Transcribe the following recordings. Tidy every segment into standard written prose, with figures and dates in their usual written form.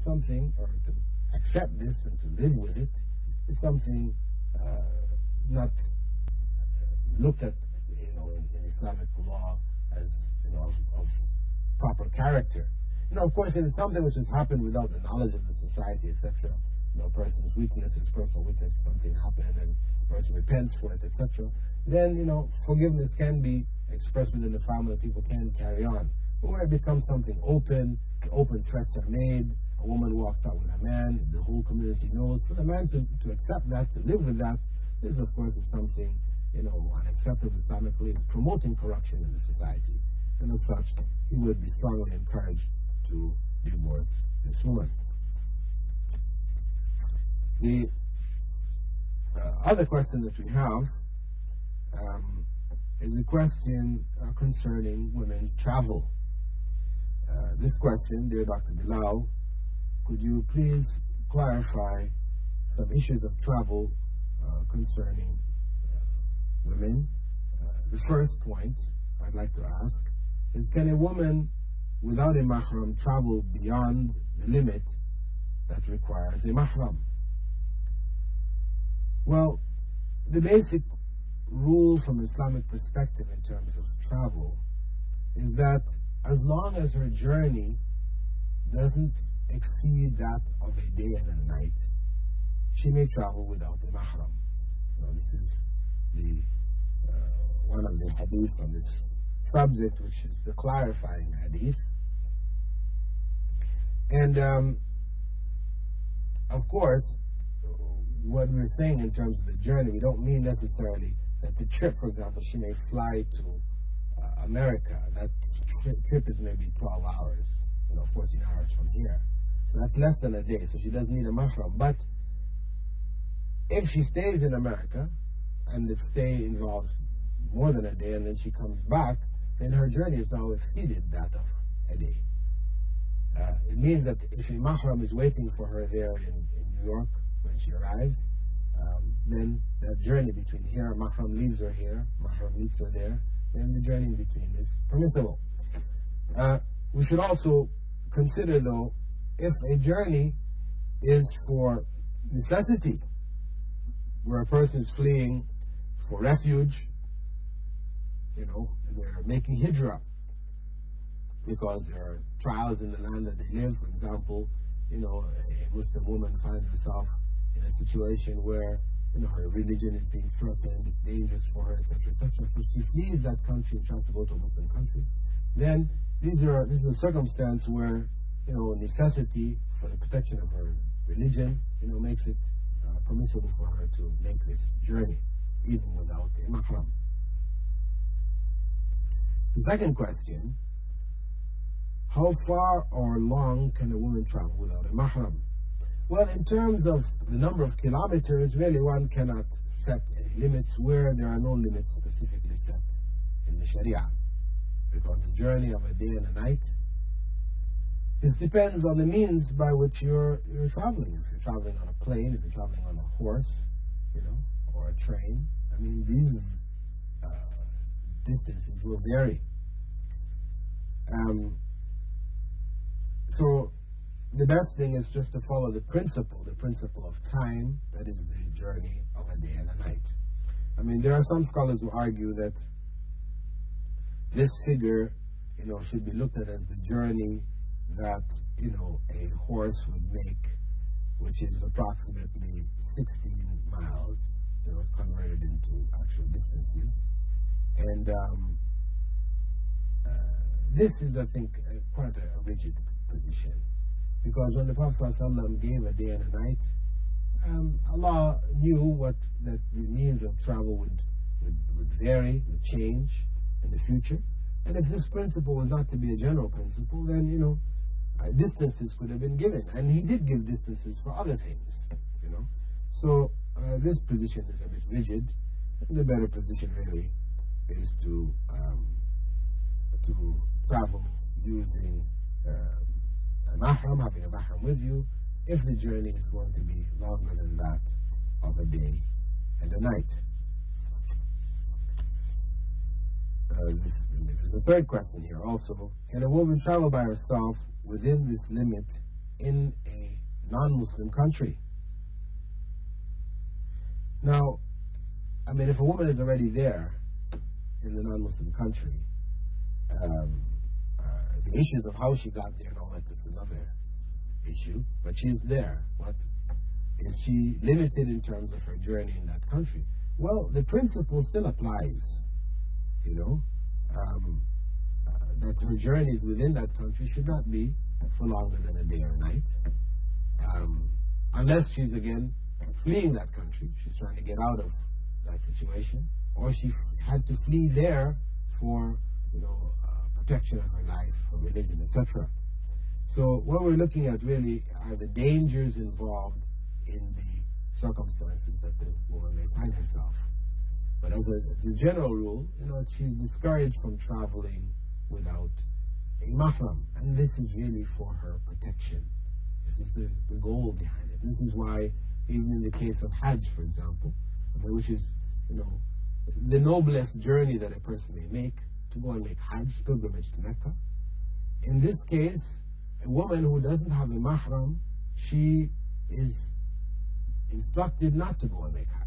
something, or to accept this and to live with it, is something not looked at, in Islamic law as, of proper character. Of course, it is something which has happened without the knowledge of the society, etc. A person's weaknesses, personal weakness, something happened and a person repents for it, etc. Then, forgiveness can be expressed within the family, people can carry on. But where it becomes something open threats are made, a woman walks out with a man, the whole community knows, for the man to accept that, to live with that, this, of course, is something, unacceptable Islamically, promoting corruption in the society. And as such, he would be strongly encouraged to divorce this woman. The other question that we have is a question concerning women's travel. This question, dear Dr. Bilal, could you please clarify some issues of travel concerning women? The first point I'd like to ask is, can a woman without a mahram travel beyond the limit that requires a mahram? Well, the basic rule from Islamic perspective in terms of travel is that as long as her journey doesn't exceed that of a day and a night, she may travel without a mahram. This is the one of the hadiths on this subject, which is the clarifying hadith. And of course, what we're saying in terms of the journey, we don't mean necessarily that the trip, for example, she may fly to America. That trip is maybe 12 hours, 14 hours from here. So that's less than a day, so she doesn't need a mahram. But if she stays in America, and the stay involves more than a day, and then she comes back, then her journey has now exceeded that of a day. It means that if a mahram is waiting for her there in New York when she arrives, then that journey between here, mahram leaves her here, mahram meets her there, then the journey in between is permissible. We should also consider, though, if a journey is for necessity, where a person is fleeing for refuge, they're making hijrah because there are trials in the land that they live. For example, a Muslim woman finds herself in a situation where her religion is being threatened, it's dangerous for her, etc., etc. So she flees that country and tries to go to a Muslim country. Then this is a circumstance where necessity for the protection of her religion makes it permissible for her to make this journey even without a mahram. The second question: how far or long can a woman travel without a mahram? Well, in terms of the number of kilometers, really one cannot set any limits where there are no limits specifically set in the Sharia, because the journey of a day and a night, this depends on the means by which you're traveling. If you're traveling on a plane, if you're traveling on a horse, or a train, these distances will vary. So the best thing is just to follow the principle of time, that is the journey of a day and a night. There are some scholars who argue that this figure, should be looked at as the journey that, a horse would make, which is approximately 16 miles, converted into actual distances. And this is, I think, quite a rigid position, because when the Prophet ﷺ gave a day and a night, Allah knew that the means of travel would vary, would change in the future. And if this principle was not to be a general principle, then distances could have been given, and he did give distances for other things. So this position is a bit rigid, and the better position really is to travel using a mahram, having a mahram with you, if the journey is going to be longer than that of a day and a night. There's a third question here also: can a woman travel by herself within this limit in a non-Muslim country. Now, I mean, if a woman is already there in the non-Muslim country, the issues of how she got there and all that is another issue, but she's there. What is she limited in terms of her journey in that country? Well, the principle still applies, you know, that her journeys within that country should not be for longer than a day or a night, unless she's again fleeing that country. She's trying to get out of that situation, or she had to flee there for, you know, protection of her life, her religion, etc. So what we're looking at really are the dangers involved in the circumstances that the woman may find herself. But as a general rule, you know, she's discouraged from traveling without a mahram, and this is really for her protection. This is the goal behind it. This is why, even in the case of Hajj, for example, I mean, which is, you know, the noblest journey that a person may make, to go and make Hajj, pilgrimage to Mecca. In this case, a woman who doesn't have a mahram, she is instructed not to go and make Hajj.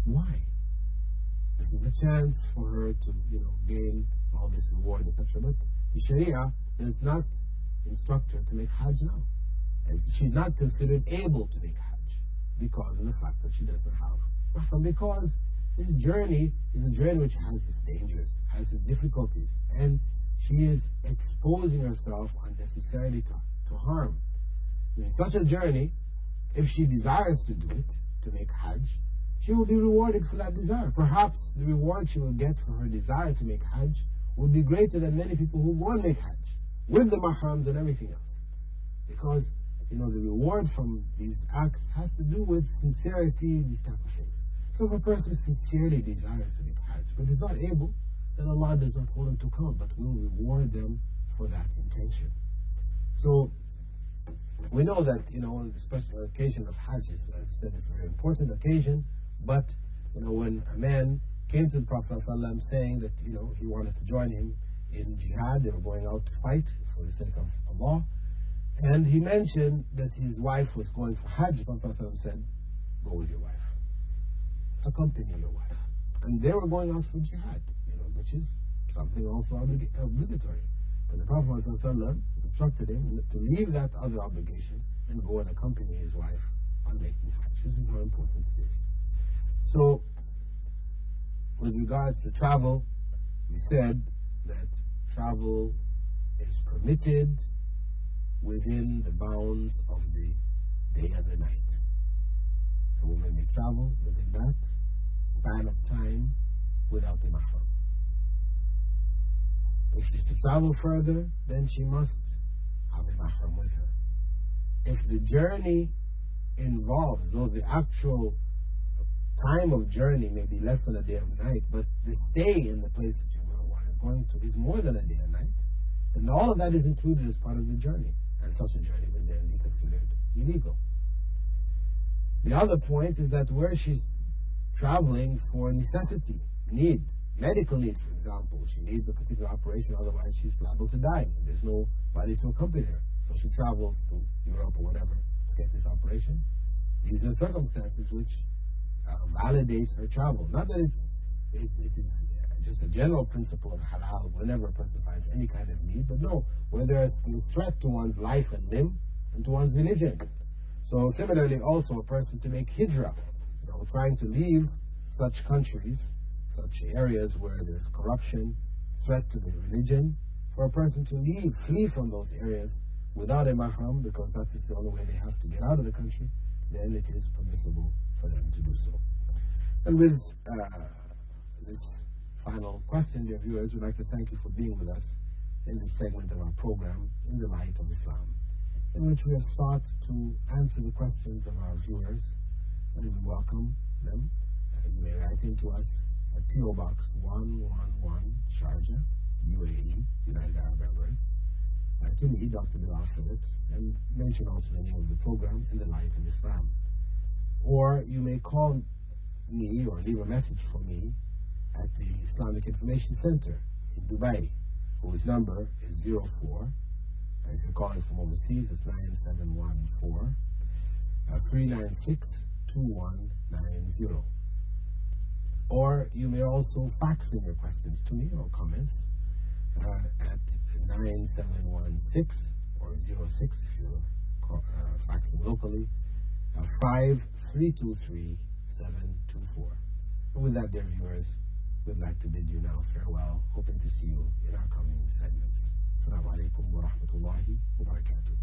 Why? This is a chance for her to, you know, gain all this reward, etc. But the Sharia does not instruct her to make Hajj now. And she's not considered able to make Hajj because of the fact that she doesn't have mahram. Because this journey is a journey which has its dangers, has its difficulties, and she is exposing herself unnecessarily to harm. In such a journey, if she desires to do it, to make Hajj, she will be rewarded for that desire. Perhaps the reward she will get for her desire to make Hajj will be greater than many people who go and make Hajj, with the mahrams and everything else. Because, you know, the reward from these acts has to do with sincerity, these type of things. So if a person sincerely desires to make Hajj, but is not able, then Allah does not hold him to account, but will reward them for that intention. So we know that, you know, the special occasion of Hajj is, as I said, it's a very important occasion. But, you know, when a man came to the Prophet ﷺ saying that, you know, he wanted to join him in jihad, they were going out to fight for the sake of Allah, and he mentioned that his wife was going for Hajj, the Prophet ﷺ said, go with your wife, accompany your wife. And they were going out for jihad, you know, which is something also obligatory. But the Prophet ﷺ instructed him to leave that other obligation and go and accompany his wife on making Hajj. This is how important it is. So, with regards to travel, we said that travel is permitted within the bounds of the day and the night. A woman may travel within that span of time without a mahram. If she's to travel further, then she must have a mahram with her. If the journey involves, though the actual time of journey may be less than a day or night, but the stay in the place that one is going to is more than a day and night, then all of that is included as part of the journey, and such a journey would then be considered illegal. The other point is that where she's traveling for necessity, need, medical need, for example, she needs a particular operation, otherwise she's liable to die. There's nobody to accompany her, so she travels to Europe or whatever to get this operation. These are circumstances which validates her travel. Not that it is just a general principle of halal whenever a person finds any kind of need, but no, where there is a threat to one's life and limb and to one's religion. So similarly also a person to make hijrah, you know, trying to leave such countries, such areas where there's corruption, threat to the religion, for a person to flee from those areas without a mahram, because that is the only way they have to get out of the country, then it is permissible for them to do so. And with this final question, dear viewers, we'd like to thank you for being with us in this segment of our program, In the Light of Islam, in which we have sought to answer the questions of our viewers, and we welcome them. You may write into us at P.O. Box 111, Sharjah, UAE, United Arab Emirates, to me, Dr. Bilal Phillips, and mention also the name of the program, In the Light of Islam. Or you may call me or leave a message for me at the Islamic Information Center in Dubai, whose number is 04 If you're calling from overseas, it's 9714-396-2190. Or you may also fax in your questions to me or comments at 9716 or 06 if you're faxing locally, 5323-724. And with that, dear viewers, we'd like to bid you now farewell, hoping to see you in our coming segments. Assalamu alaikum wa rahmatullahi wa barakatuh.